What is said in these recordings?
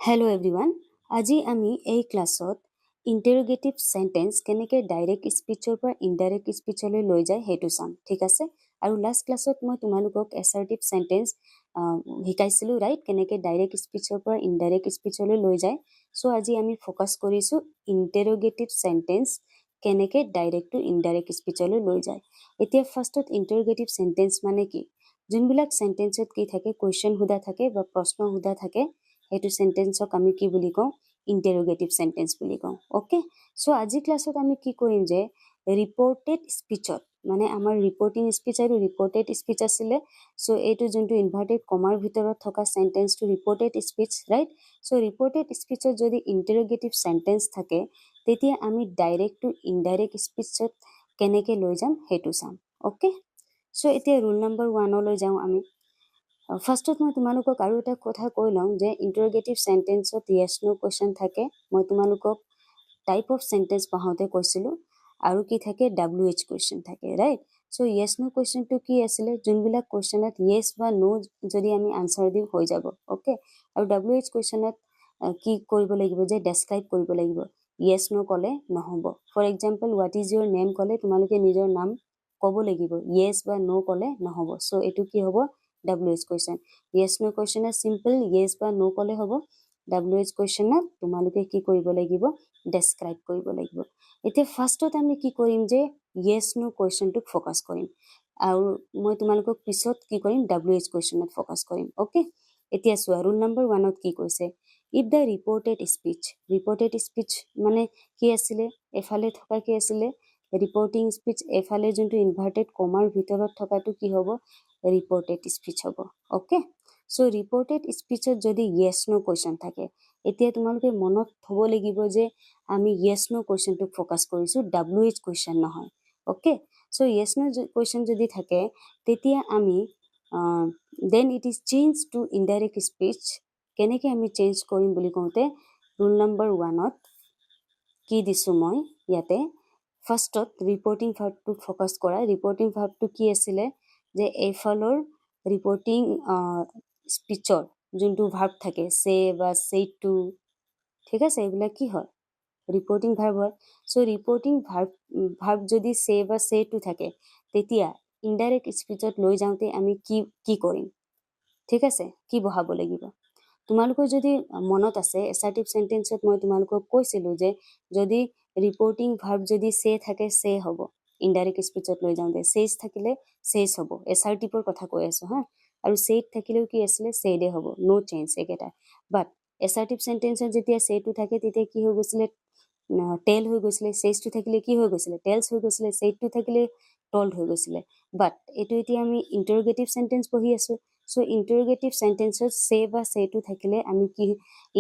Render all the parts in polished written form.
Hello everyone. আজি আমি এই ক্লাছত ইন্টাৰোগেটিভ সেন্টেন্স কেনেকৈ ডাইৰেক্ট স্পিচৰ পৰা ইনডাইৰেক্ট স্পিচলৈ লৈ যায় হেতু চাম ঠিক আছে আৰু লাষ্ট ক্লাছত মই তোমালোকক এসাৰ্টিভ সেন্টেন্স শিকাইছিলো ৰাইট কেনেকৈ ডাইৰেক্ট স্পিচৰ পৰা ইনডাইৰেক্ট স্পিচলৈ লৈ যায় সো আজি আমি ফোকাস কৰিছো ইন্টাৰোগেটিভ সেন্টেন্স কেনেকৈ ডাইৰেক্ট টু ইনডাইৰেক্ট স্পিচলৈ লৈ যায় এতিয়া ফাৰ্স্টত ইন্টাৰোগেটিভ সেন্টেন্স মানে কি যোনবিলাক সেন্টেন্সত কি থাকে কোৱেশ্চন हुदा থাকে বা প্ৰশ্ন हुदा থাকে हेतु सेंटेन्सक आमी की बुली कौ इंटेरोगेटिव सेंटेन्स बुली कौ ओके सो আজি क्लासत आमी की কৰিম যে रिपोर्टेड स्पीचत माने आमार रिपोर्टिंग स्पीच আৰু रिपोर्टेड स्पीच आছিলে सो एटु जोंटु इनभार्टेड कमार ভিতৰত থকা sentence to reported speech right so reported स्पीचत যদি इंटेरोगेटिव सेंटेन्स থাকে তেতিয়া আমি डायरेक्ट टु इनडायरेक्ट स्पीचत কেনেকৈ লৈ যাম হেতু চাম ओके सो এতিয়া रूल नंबर 1 লৈ যাও আমি ফাৰ্স্টত মই তোমালোকক আৰু এটা কথা কৈ লওঁ যে ইন্টাৰোগেটিভ সেন্টেন্সত yes no কোৱেশ্চন থাকে মই তোমালোকক টাইপ অফ সেন্টেন্স পাহতে কৈছিলো আৰু কি থাকে wh কোৱেশ্চন থাকে ৰাইট সো yes no কোৱেশ্চনটো কি আছিল যোনবিলাক কোৱেশ্চনত yes বা no যদি আমি আনসাৰ দিও হৈ যাব ওকে আৰু wh কোৱেশ্চনত কি কৰিব লাগিব যে ডেসক্ৰাইব কৰিব লাগিব yes no কলে নহব for example what is your name কলে তোমালোকে নিজৰ নাম কব লাগিব yes বা no কলে নহব সো এটো কি হ'ব WH question yes no question is simple yes বা no কলে হ'ব WH question না তোমালোকে কি কৰিব লাগিব ডেসক্ৰাইব কৰিব লাগিব এতিয়া ফাৰ্স্টত আমি কি কৰিম যে yes no question টো ফোকাস কৰিম আৰু মই তোমালোকক পিছত কি কৰিম WH question ত ফোকাস কৰিম ওকে এতিয়া সোৱা ৰুল নম্বৰ 1 ত কি কৈছে if the reported speech মানে কি আছিল এফালে থকা কি আছিল ৰিপৰ্টিং স্পিচ এফালে যোনটো ইনভাৰ্টেড কমাৰ ভিতৰত থকাটো কি হ'ব reported speech হ'ব ওকে সো reported speechত যদি yes no question থাকে এতিয়া তোমালোকে মনত থব লাগিব যে আমি yes no question টো ফোকাস কৰিছো wh question নহয় okay so yes no question যদি থাকে তেতিয়া আমি then it is changed to indirect speech কেনেকৈ আমি চেঞ্জ কৰিম বুলি কওঁতে ৰুল নম্বৰ 1 ত কি দিছো মই ইয়াতে ফাৰ্স্টত ৰিপৰ্টিং ভাৰ্বটো ফোকাস কৰা ৰিপৰ্টিং ভাৰ্বটো কি আছিল যে এফালৰ ৰিপৰ্টিং স্পিচৰ যোনটো ভার্ব থাকে সে বা সে টু ঠিক আছে এগুলা কি হয় ৰিপৰ্টিং ভাৰ্ব হয় সো ৰিপৰ্টিং ভাৰ্ব যদি সে বা সে টু থাকে তেতিয়া ইনডাইৰেক্ট স্পিচত লৈ যাওঁতে আমি কি কৰিম ঠিক আছে কি বহাব লাগিব তোমালোকৰ যদি মনত আছে এসাৰ্টিভ সেন্টেন্সত মই তোমালোকক কৈছিলো যে যদি ৰিপৰ্টিং ভাৰ্ব যদি সে থাকে সে হ'ব ইনডাইৰেক্ট স্পিচত লৈ যাওঁতে সেজ থাকিলে সেজ হ'ব এসাৰ্টিভৰ কথা কৈ আছো হা আৰু সেড থাকিলেও কি আছিল সেডে হ'ব নো চেঞ্জ একেটা বাট এসাৰ্টিভ সেন্টেন্সত যেতিয়া সেটো থাকে তেতিয়া কি হৈ গৈছিল টেল হৈ গৈছিল সেজটো থাকিলে কি হৈ গৈছিল টেলস হৈ গৈছিল সেডটো থাকিলে told হৈ গৈছিল বাট এটো এতিয়া আমি ইন্টাৰোগেটিভ সেন্টেন্স পঢ়ি আছো সো ইন্টাৰোগেটিভ সেন্টেন্সত সে বা সেটো থাকিলে আমি কি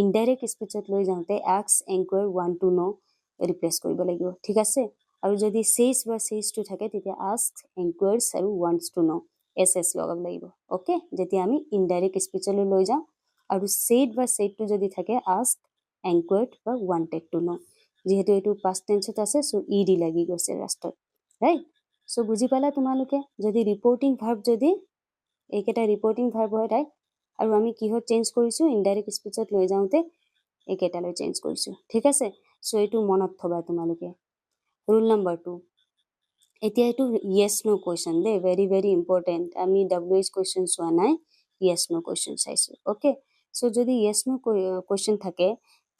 ইনডাইৰেক্ট স্পিচত লৈ যাওঁতে ask inquire want to know ৰিপ্লেস কৰিব লাগিব ঠিক আছে আৰু যদি সেজ বা সেজটো থাকে তেতিয়া ask inquires আৰু wants to know ss লগাব লাগিব ওকে যেতিয়া আমি ইনডাইৰেক্ট স্পিচলৈ লৈ যাওঁ আৰু said বা said to যদি থাকে ask inquired বা wanted to know যেহেতু এটো past tenseত আছে সো ed লাগি গৈছে লাষ্টত ৰাইট সো বুজি পালা তোমালোকে যদি ৰিপৰ্টিং ভাৰ্ব যদি এইকেটা ৰিপৰ্টিং ভাৰ্ব হয় ৰাইট আৰু আমি কিহত চেঞ্জ কৰিছো ইনডাইৰেক্ট স্পিচত লৈ যাওঁতে এইকেটালৈ চেঞ্জ কৰিছো ঠিক আছে সো এটো মনত থবা তোমালোকে ৰুল নম্বৰ 2 এতিয়া এটো yes no question দে very very important আমি wh question সোৱা নাই yes no question চাইছো ওকে সো যদি yes no question থাকে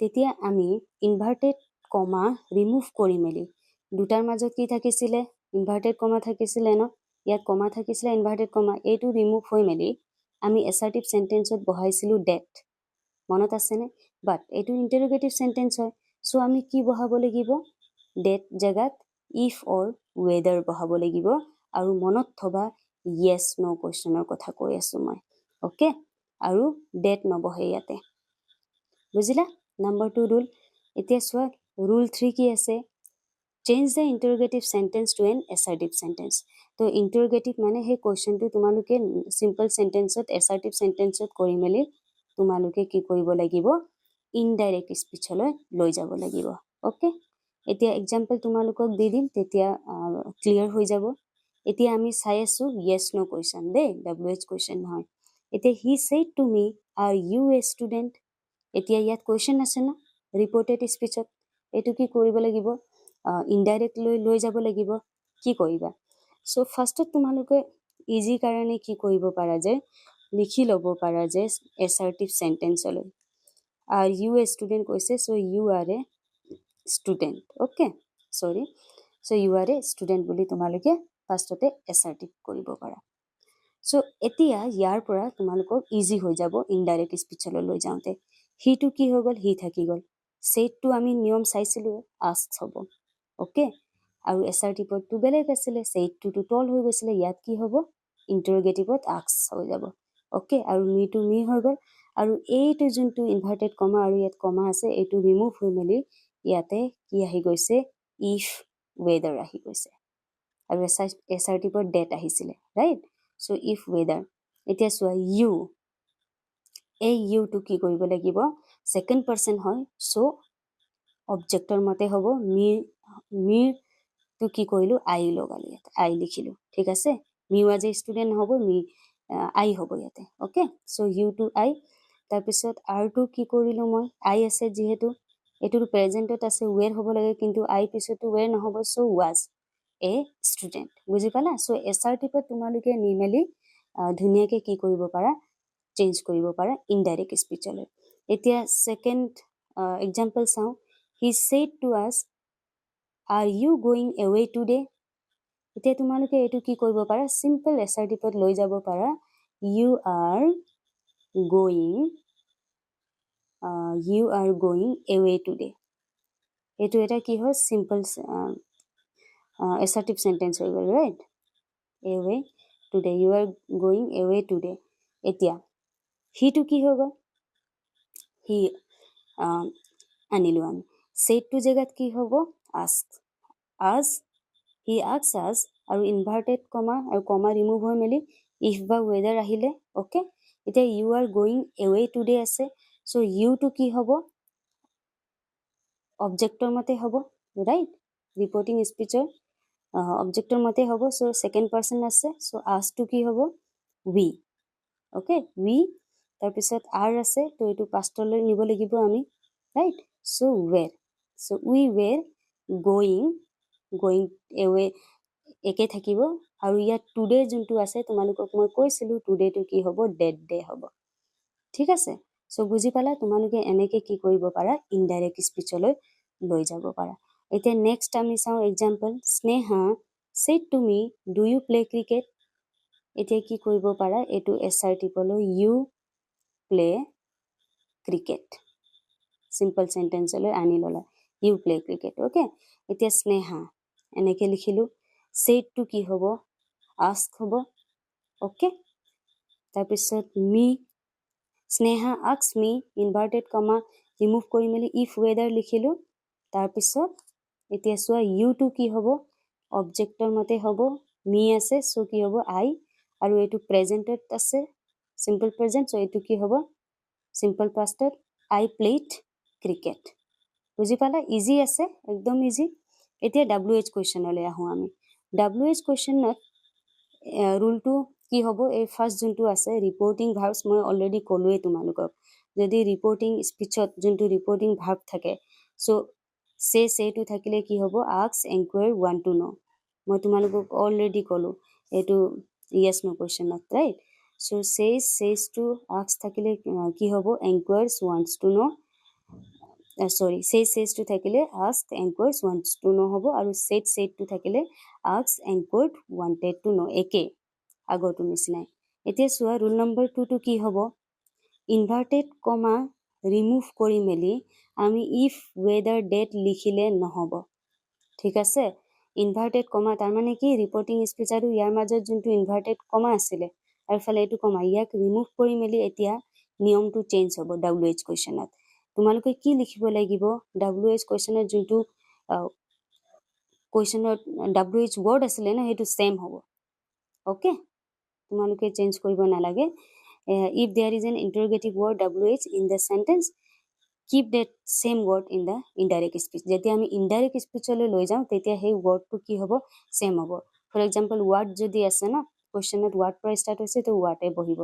তেতিয়া আমি ইনভাৰ্টেড কমা ৰিমুভ কৰি মেলি দুটাৰ মাজত কি থাকিছিল ইনভাৰ্টেড কমা থাকিছিল ন ইয়াত কমা থাকিছিল ইনভাৰ্টেড কমা এটো ৰিমুভ হৈ মেলি আমি এসাৰ্টিভ সেন্টেন্সত বহাইছিলো ডেট মনত আছে নে বাট এটো ইন্টাৰোগেটিভ সেন্টেন্স হয় সো আমি কি বহাব লাগিব ডেট জাগাত if or whether বহাব লাগিব আৰু মনত থবা yes no questionৰ কথা কৈ আছো মই ওকে আৰু ডেট নবহে ইয়াতে বুজিলা নম্বৰ 2 ৰুল এতিয়া সোৱা ৰুল 3 কি আছে change the interrogative sentence to an assertive sentence তো interrogative মানে হে কোৱেশ্চনটো তোমালোকে সিম্পল সেন্টেন্সত assertive সেন্টেন্সত কৰি মেলি তোমালোকে কি কৰিব লাগিব ইনডাইৰেক্ট স্পিচলৈ লৈ যাব লাগিব ওকে এতিয়া एग्जांपल তোমালোকক দি দিম তেতিয়া ক্লিয়াৰ হৈ যাব এতিয়া আমি চাই আছো yes no question দে wh question নহয় এতিয়া he said to me are you a student এতিয়া ইয়াত কুৱেশ্যন আছে ন ৰিপৰ্টেড স্পীচত এইটো কি কৰিব লাগিব ইনডাইৰেক্ট লৈ যাব লাগিব কি কৰিবা সো ফাৰ্ষ্টত তোমালোকে ইজি কাৰণে কি কৰিব পাৰা যে লিখি ল'ব পাৰা যে এছাৰ্টিভ সেন্টেন্সলৈ আৰ ইউ এ স্টুডেন্ট কৈছে so you are a student okay sorry so you are a student বুলি তোমালোকে ফাৰ্ষ্টতে এছাৰ্টিভ কৰিব পাৰা সো এতিয়া ইয়াৰ পৰা তোমালোকক ইজি হৈ যাব ইনডাইৰেক্ট স্পীচলৈ লৈ যাওঁতে হিটো কি হৈ গ'ল হি থাকি গ'ল সেইটটো আমি নিয়ম চাইছিলো আস্ক হ'ব ওকে আৰু এছাৰ্টিভটো বেলেগ আছিলে সেইটটো টল হৈ গৈছিলে ইয়াত কি হ'ব ইন্টাৰোগেটিভত আস্ক হৈ যাব ওকে আৰু মিটো মি হৈ গ'ল আৰু এইটো যোনটো ইনভাৰ্টেড কমা আৰু ইয়াত কমা আছে এইটো ৰিমুভ হৈ মেলি ইয়াতে কি আহি গৈছে ইফ ৱেদাৰ আহি গৈছে আৰু এছাৰ্টিভৰ ডেট আহিছিলে ৰাইট সো ইফ ৱেদাৰ এতিয়া চোৱা ইউ এই ইউটো কি কৰিব লাগিব সেকেন্ড পাৰ্সন হয় সো অবজেক্টৰ মতে হ'ব মিৰ তো কি কৰিলো আই লগালো ইয়াতে আই লিখিলো ঠিক আছে মিউ আজি ষ্টুডেন্ট হ'ব মি আই হ'ব ইয়াতে ওকে সো ইউ টু আই তাৰপিছত আৰ টু কি কৰিলো মই আই আছে যিহেতু এইটো প্ৰেজেন্টত আছে ৱেৰ হ'ব লাগে কিন্তু আই পিছতো ৱেৰ নহ'ব সো ৱাজ এ ষ্টুডেন্ট বুজি পালা সো এছাৰ্টিভত তোমালোকে নি মেলি ধুনীয়াকে কি কৰিব পাৰা চেঞ্জ কৰিব পাৰা ইনডাইৰেক্ট স্পীচলৈ এতিয়া সেকেন্ড এক্সাম্পল চাওঁ হি said to us are you going away today এতিয়া তোমালোকে এইটো কি কৰিব পাৰা সিম্পল এছাৰ্টিভত লৈ যাব পাৰা you are going away today এইটো এটা কি হয় সিম্পল assertive sentence হৈ গ'ল right away today you are going away today এতিয়া হিটো কি হৈ গ'ল হি আনিলো আমি সেইটটো জেগাত কি হ'ব ask as he asks us আৰু ইনভাৰ্টেড কমা আৰু কমা ৰিমুভ হৈ মেলি ইফ বা ৱেদাৰ আহিলে ওকে এতিয়া you are going away today আছে সো ইউটো কি হ'ব অবজেক্টৰ মতে হ'ব ৰাইট ৰিপৰ্টিং স্পীচৰ অবজেক্টৰ মতে হ'ব সো সেকেন্ড পাৰ্সন আছে সো আজটো কি হ'ব উই ওকে উই তাৰপিছত আৰ আছে তো এইটো পাষ্টলৈ নিব লাগিব আমি ৰাইট সো ৱেৰ সো উই ৱেৰ গোয়িং এৱে একে থাকিব আৰু ইয়াত টুডে যোনটো আছে তোমালোকক মই কৈছিলো টুডেটো কি হ'ব ডেড ডে হ'ব ঠিক আছে সো বুজি পালা তোমালোকে এনেকে কি কৰিব পাৰা ইনডাইৰেক্ট স্পীচলৈ লৈ যাব পাৰা এতিয়া নেক্সট আমি চাওঁ example Sneha said to me do you play cricket এতিয়া কি কৰিব পাৰা এইটো এছাৰ্টিভলৈ ইউ প্লে ক্ৰিকেট সিম্পল সেন্টেন্সলৈ আনি ললা ইউ প্লে ক্ৰিকেট ওকে এতিয়া স্নেহা এনেকে লিখিলো said to কি হ'ব ask হ'ব ওকে তাৰপিছত মি স্নেহা asks me ইনভাৰ্টেড কমা ৰিমুভ কৰি মেলি ইফ ৱেদাৰ লিখিলো তাৰপিছত এতিয়া চোৱা ইউটো কি হ'ব অবজেক্টৰ মতে হ'ব মি আছে সো কি হ'ব আই আৰু এইটো প্ৰেজেন্টত আছে সিম্পল প্ৰেজেন্ট সো এইটো কি হ'ব সিম্পল পাষ্টত আই প্লেড ক্ৰিকেট বুজি পালা ইজি আছে একদম ইজি এতিয়া WH কুৱেশ্যনলৈ আহোঁ আমি WH কুৱেশ্যনত ৰুলটো কি হ'ব এই ফাৰ্ষ্ট যোনটো আছে ৰিপৰ্টিং ভাৰ্বছ মই অলৰেডি ক'লোৱে তোমালোকক যদি ৰিপৰ্টিং স্পীচত যোনটো ৰিপৰ্টিং ভাৰ্ব থাকে সো সেইটো থাকিলে কি হ'ব আস্ক এনকুৱায়াৰ ওৱান টু ন মই তোমালোকক অলৰেডি ক'লো এইটো ইয়েছ নো কুৱেশ্যনত ৰাইট সো টু আস্ক থাকিলে কি হ'ব এনকুৱায়াৰ্ছ ৱান্টছ টু ন সৰি টু থাকিলে আস্ক এনকুৱায়াৰ্ছ ৱান্টছ টু ন হ'ব আৰু টু থাকিলে আস্ক এনকুৱায়াৰ্ড ৱান্টেড টু ন একে আগৰটো নিচিনাই এতিয়া চোৱা ৰুল নম্বৰ 2টো কি হ'ব ইনভাৰ্টেড কমা ৰিমুভ কৰি মেলি আমি ইফ ৱেদাৰ ডেট লিখিলে নহ'ব ঠিক আছে ইনভাৰ্টেড কমা তাৰমানে কি ৰিপৰ্টিং স্পীচ আৰু ইয়াৰ মাজত যোনটো ইনভাৰ্টেড কমা আছিলে আৰু ফালে এইটো কমা ইয়াক ৰিমুভ কৰি মেলি এতিয়া নিয়মটো চেঞ্জ হ'ব WH কুৱেশ্যনত তোমালোকে কি লিখিব লাগিব WH কুৱেশ্যনত যোনটো কুৱেশ্যনত WH ৱৰ্ড আছিলে না সেইটো সেম হ'ব ওকে তোমালোকে চেঞ্জ কৰিব নালাগে if there is an interrogative word WH in the sentence keep that same word in the indirect speech যেতিয়া আমি indirect speechলৈ লৈ যাওঁ তেতিয়া সেই wordটো কি হ'ব সেম হ'ব ফৰ এক্সাম্পল what যদি আছে না কুৱেশ্যনত what পৰা ষ্টাৰ্ট হৈছে তো what এ বহিব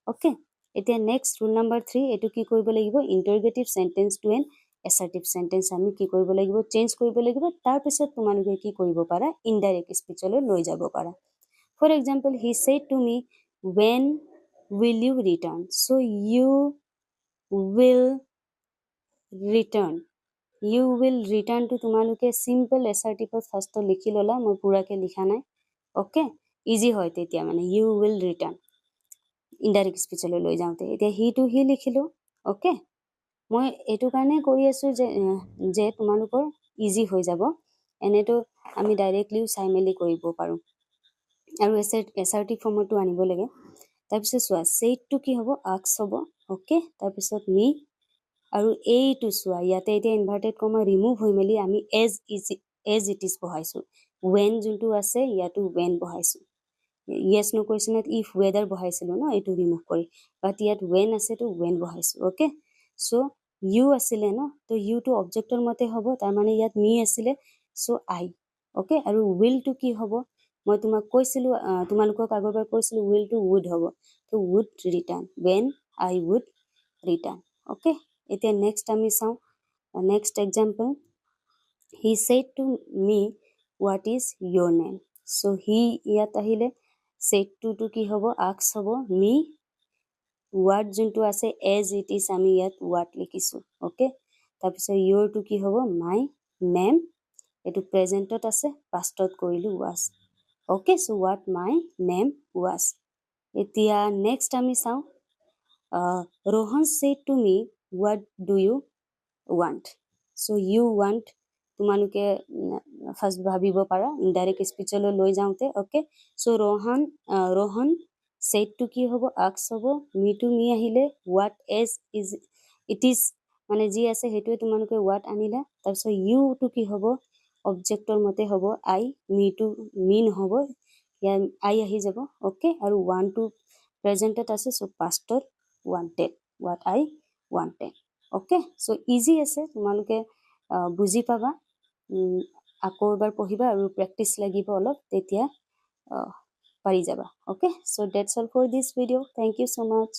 ওকে এতিয়া নেক্সট ৰুল নাম্বাৰ 3 এটো কি কৰিব লাগিব ইন্টাৰগেটিভ সেন্টেন্স টু এন এসাৰ্টিভ সেন্টেন্স আমি কি কৰিব লাগিব চেঞ্জ কৰিব লাগিব তাৰ পিছত তোমালোকে কি কৰিব পাৰা ইনডাইৰেক্ট স্পিচলৈ লৈ যাব পাৰা for example he said to me when will you return so you will return you will return to তোমালোকে সিম্পল এসাৰ্টিভত ফাৰ্স্ট লিখি ললা মই পুৰাকে লিখা নাই ওকে ইজি হয় তেতিয়া মানে you will return ইনডাইৰেক্ট স্পিচলৈ লৈ যাওঁতে এতিয়া হি টু হি লিখিলো ওকে মই এটো কাৰণে কৰি আছো যে তোমালোকৰ ইজি হৈ যাব এনেটো আমি ডাইৰেক্টলি চাই মেলি কৰিব পাৰো আৰু এসাৰ্টিভ ফৰ্মটো আনিব লাগে তাৰপিছত চোৱা সেইটো কি হ'ব আক্স হ'ব ওকে তাৰপিছত মি আৰু এইটো চোৱা ইয়াতে এতিয়া ইনভাৰ্টেড কমা ৰিমুভ হৈ মেলি আমি এজ ইট ইজ বহাইছো when যোনটো আছে ইয়াতো when বহাইছো yes no questionত if weather বহাইছিলো ন এটো ৰিমুভ কৰি বাট ইয়াত when আছে তো when বহাইছো ওকে সো you আছিলে ন তো you to অবজেক্টৰ মতে হ'ব তাৰ মানে ইয়াত me আছিলে সো I ওকে আৰু will to কি হ'ব মই তোমাক কৈছিলো তোমালোকক আগৰবাৰ কৈছিলো will to would হ'ব তো would return when I would return okay এতিয়া নেক্সট আমি চাও next example he said to me what is your name so he ইয়াত আহিলে said to কি হ'ব ask হ'ব me what যোনটো আছে as it is আমি ইয়াত what লিখিছো ওকে তাৰপিছত your to কি হ'ব my name এটো প্ৰেজেন্টত আছে পাষ্টত কৰিলো was okay so what my name was এতিয়া next আমি চাও Rohan said to me what do you want so you want তোমালোকে ফার্স্ট ভাবিব পাৰা ইনডাইৰেক্ট স্পিচলৈ লৈ যাওঁতে okay so rohan said to কি হ'ব ask হ'ব me to me আহিলে what as is it is মানে যি আছে হেতুৱে তোমালোকে what আনিলা তাৰপিছত you to কি হ'ব অবজেক্টৰ মতে হ'ব I me to me নহব ইয়া I আহি যাব ওকে আৰু want to প্ৰেজেন্টত আছে সো পাষ্টত wanted what I wanted okay so easy আছে তোমালোকে বুজি পাবা আকৌ এবাৰ পঢ়িবা আৰু প্ৰেক্টিস লাগিব অলপ তেতিয়া পাৰি যাবা okay so that's all for this video thank you so mass